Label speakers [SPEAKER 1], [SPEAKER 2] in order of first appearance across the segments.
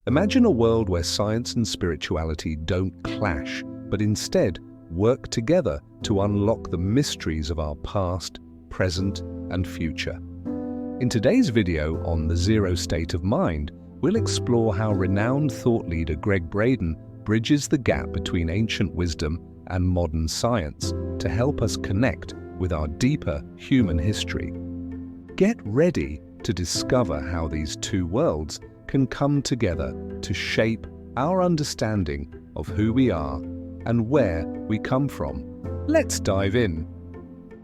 [SPEAKER 1] Imagine a world where science and spirituality don't clash, but instead work together to unlock the mysteries of our past, present, and future. In today's video on the Zero State of Mind, we'll explore how renowned thought leader Gregg Braden bridges the gap between ancient wisdom and modern science to help us connect with our deeper human history. Get ready to discover how these two worlds can come together to shape our understanding of who we are and where we come from. Let's dive in.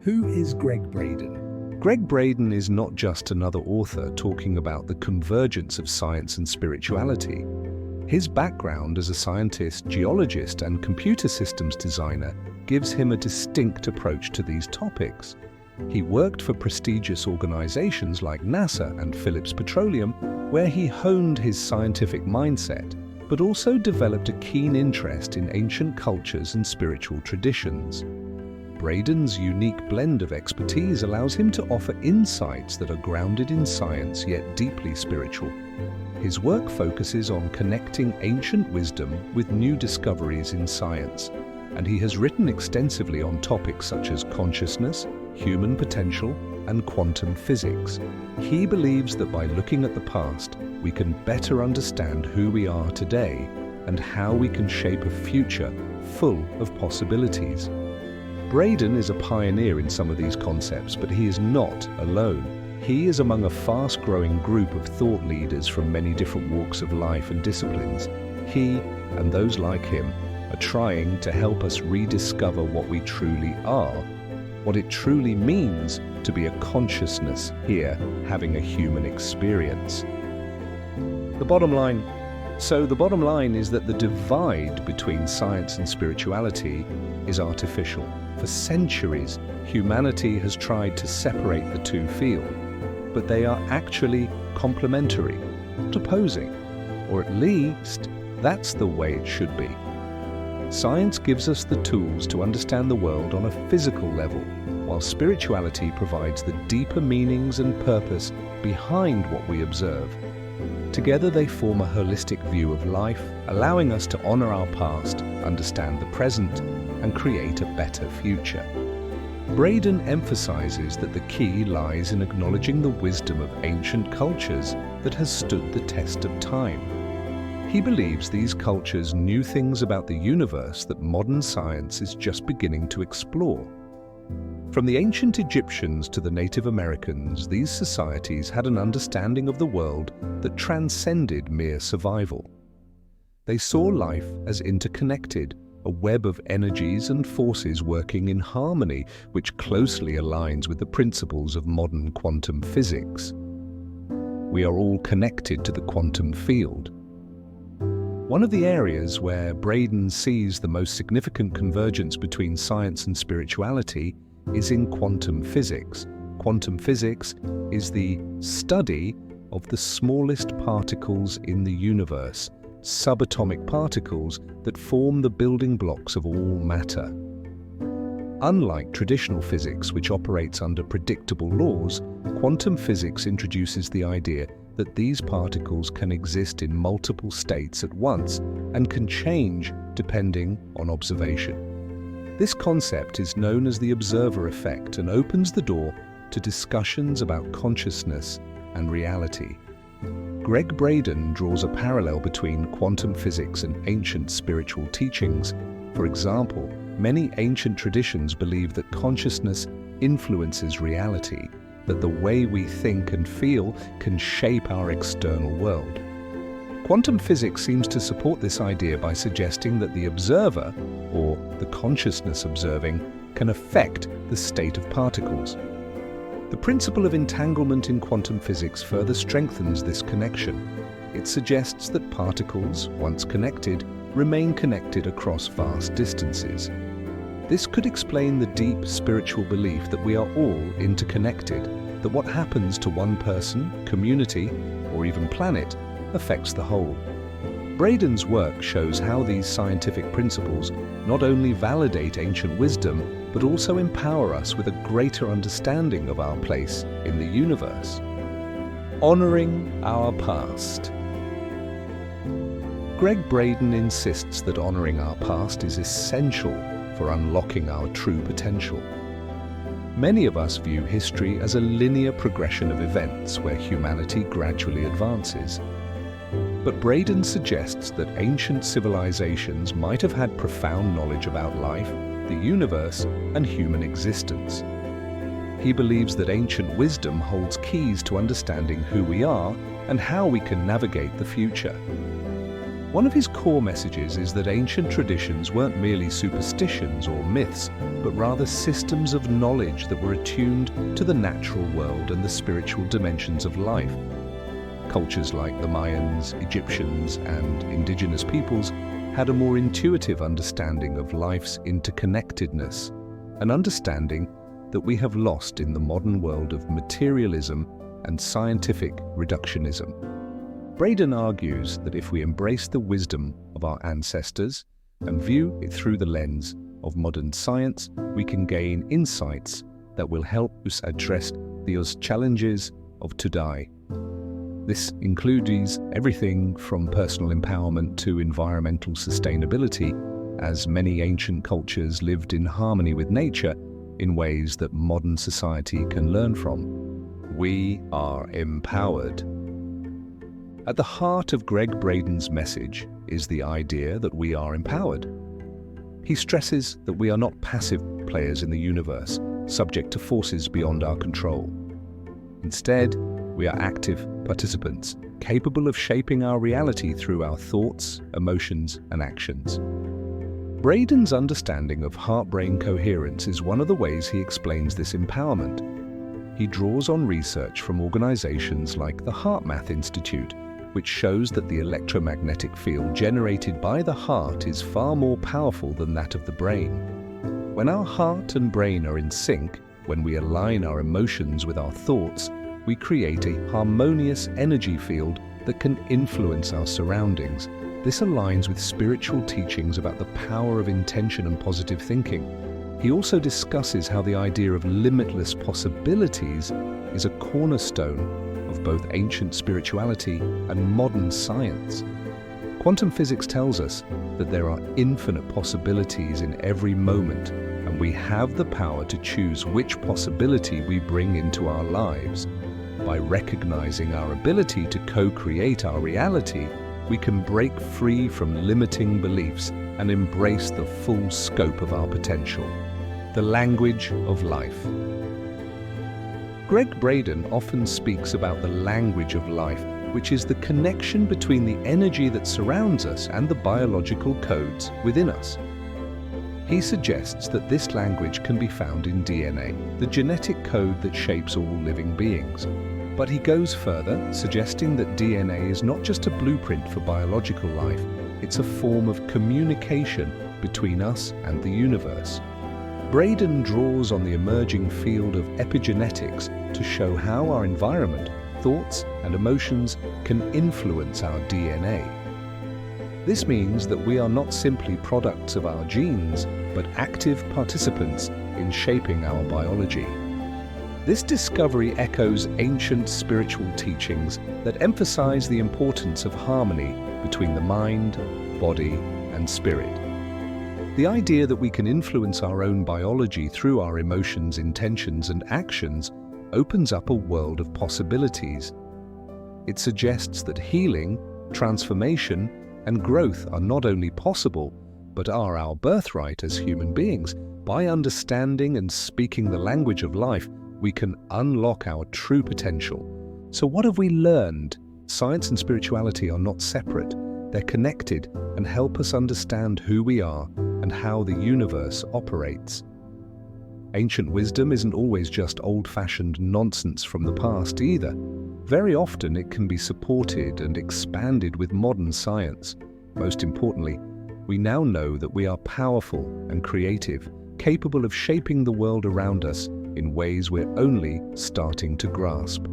[SPEAKER 1] Who is Gregg Braden? Gregg Braden is not just another author talking about the convergence of science and spirituality. His background as a scientist, geologist, and computer systems designer gives him a distinct approach to these topics. He worked for prestigious organizations like NASA and Phillips Petroleum, where he honed his scientific mindset, but also developed a keen interest in ancient cultures and spiritual traditions. Braden's unique blend of expertise allows him to offer insights that are grounded in science yet deeply spiritual. His work focuses on connecting ancient wisdom with new discoveries in science, and he has written extensively on topics such as consciousness, human potential, and quantum physics. He believes that by looking at the past, we can better understand who we are today and how we can shape a future full of possibilities. Braden is a pioneer in some of these concepts, but he is not alone. He is among a fast-growing group of thought leaders from many different walks of life and disciplines. He, and those like him, are trying to help us rediscover what we truly are, what it truly means to be a consciousness here, having a human experience. The bottom line is that the divide between science and spirituality is artificial. For centuries, humanity has tried to separate the two fields, but they are actually complementary, not opposing, or at least that's the way it should be. Science gives us the tools to understand the world on a physical level, while spirituality provides the deeper meanings and purpose behind what we observe. Together they form a holistic view of life, allowing us to honor our past, understand the present, and create a better future. Braden emphasizes that the key lies in acknowledging the wisdom of ancient cultures that has stood the test of time. He believes these cultures knew things about the universe that modern science is just beginning to explore. From the ancient Egyptians to the Native Americans, these societies had an understanding of the world that transcended mere survival. They saw life as interconnected, a web of energies and forces working in harmony, which closely aligns with the principles of modern quantum physics. We are all connected to the quantum field. One of the areas where Braden sees the most significant convergence between science and spirituality is in quantum physics. Quantum physics is the study of the smallest particles in the universe, subatomic particles that form the building blocks of all matter. Unlike traditional physics, which operates under predictable laws, quantum physics introduces the idea that these particles can exist in multiple states at once and can change depending on observation. This concept is known as the observer effect and opens the door to discussions about consciousness and reality. Gregg Braden draws a parallel between quantum physics and ancient spiritual teachings. For example, many ancient traditions believe that consciousness influences reality, that the way we think and feel can shape our external world. Quantum physics seems to support this idea by suggesting that the observer, or the consciousness observing, can affect the state of particles. The principle of entanglement in quantum physics further strengthens this connection. It suggests that particles, once connected, remain connected across vast distances. This could explain the deep spiritual belief that we are all interconnected, that what happens to one person, community, or even planet affects the whole. Braden's work shows how these scientific principles not only validate ancient wisdom, but also empower us with a greater understanding of our place in the universe. Honoring our past. Gregg Braden insists that honoring our past is essential for unlocking our true potential. Many of us view history as a linear progression of events where humanity gradually advances. But Braden suggests that ancient civilizations might have had profound knowledge about life, the universe, and human existence. He believes that ancient wisdom holds keys to understanding who we are and how we can navigate the future. One of his core messages is that ancient traditions weren't merely superstitions or myths, but rather systems of knowledge that were attuned to the natural world and the spiritual dimensions of life. Cultures like the Mayans, Egyptians, and indigenous peoples had a more intuitive understanding of life's interconnectedness, an understanding that we have lost in the modern world of materialism and scientific reductionism. Braden argues that if we embrace the wisdom of our ancestors and view it through the lens of modern science, we can gain insights that will help us address the challenges of today. This includes everything from personal empowerment to environmental sustainability, as many ancient cultures lived in harmony with nature in ways that modern society can learn from. We are empowered. At the heart of Gregg Braden's message is the idea that we are empowered. He stresses that we are not passive players in the universe, subject to forces beyond our control. Instead, we are active participants, capable of shaping our reality through our thoughts, emotions, and actions. Braden's understanding of heart-brain coherence is one of the ways he explains this empowerment. He draws on research from organizations like the HeartMath Institute, which shows that the electromagnetic field generated by the heart is far more powerful than that of the brain. When our heart and brain are in sync, when we align our emotions with our thoughts, we create a harmonious energy field that can influence our surroundings. This aligns with spiritual teachings about the power of intention and positive thinking. He also discusses how the idea of limitless possibilities is a cornerstone of both ancient spirituality and modern science. Quantum physics tells us that there are infinite possibilities in every moment, and we have the power to choose which possibility we bring into our lives. By recognizing our ability to co-create our reality, we can break free from limiting beliefs and embrace the full scope of our potential. The language of life. Gregg Braden often speaks about the language of life, which is the connection between the energy that surrounds us and the biological codes within us. He suggests that this language can be found in DNA, the genetic code that shapes all living beings. But he goes further, suggesting that DNA is not just a blueprint for biological life, it's a form of communication between us and the universe. Braden draws on the emerging field of epigenetics to show how our environment, thoughts, and emotions can influence our DNA. This means that we are not simply products of our genes, but active participants in shaping our biology. This discovery echoes ancient spiritual teachings that emphasize the importance of harmony between the mind, body, and spirit. The idea that we can influence our own biology through our emotions, intentions, and actions opens up a world of possibilities. It suggests that healing, transformation, and growth are not only possible, but are our birthright as human beings. By understanding and speaking the language of life, we can unlock our true potential. So what have we learned? Science and spirituality are not separate. They're connected and help us understand who we are and how the universe operates. Ancient wisdom isn't always just old-fashioned nonsense from the past either. Very often it can be supported and expanded with modern science. Most importantly, we now know that we are powerful and creative, capable of shaping the world around us in ways we're only starting to grasp.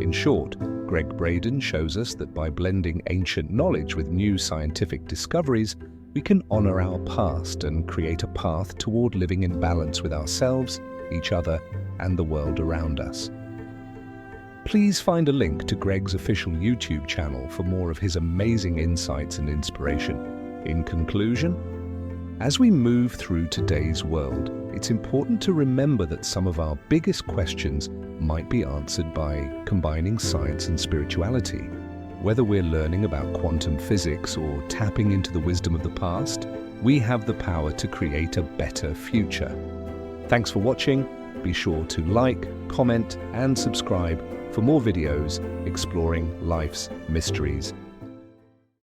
[SPEAKER 1] In short, Gregg Braden shows us that by blending ancient knowledge with new scientific discoveries, we can honor our past and create a path toward living in balance with ourselves, each other, and the world around us. Please find a link to Gregg's official YouTube channel for more of his amazing insights and inspiration. In conclusion, as we move through today's world, it's important to remember that some of our biggest questions might be answered by combining science and spirituality. Whether we're learning about quantum physics or tapping into the wisdom of the past, we have the power to create a better future. Thanks for watching. Be sure to like, comment, and subscribe for more videos exploring life's mysteries.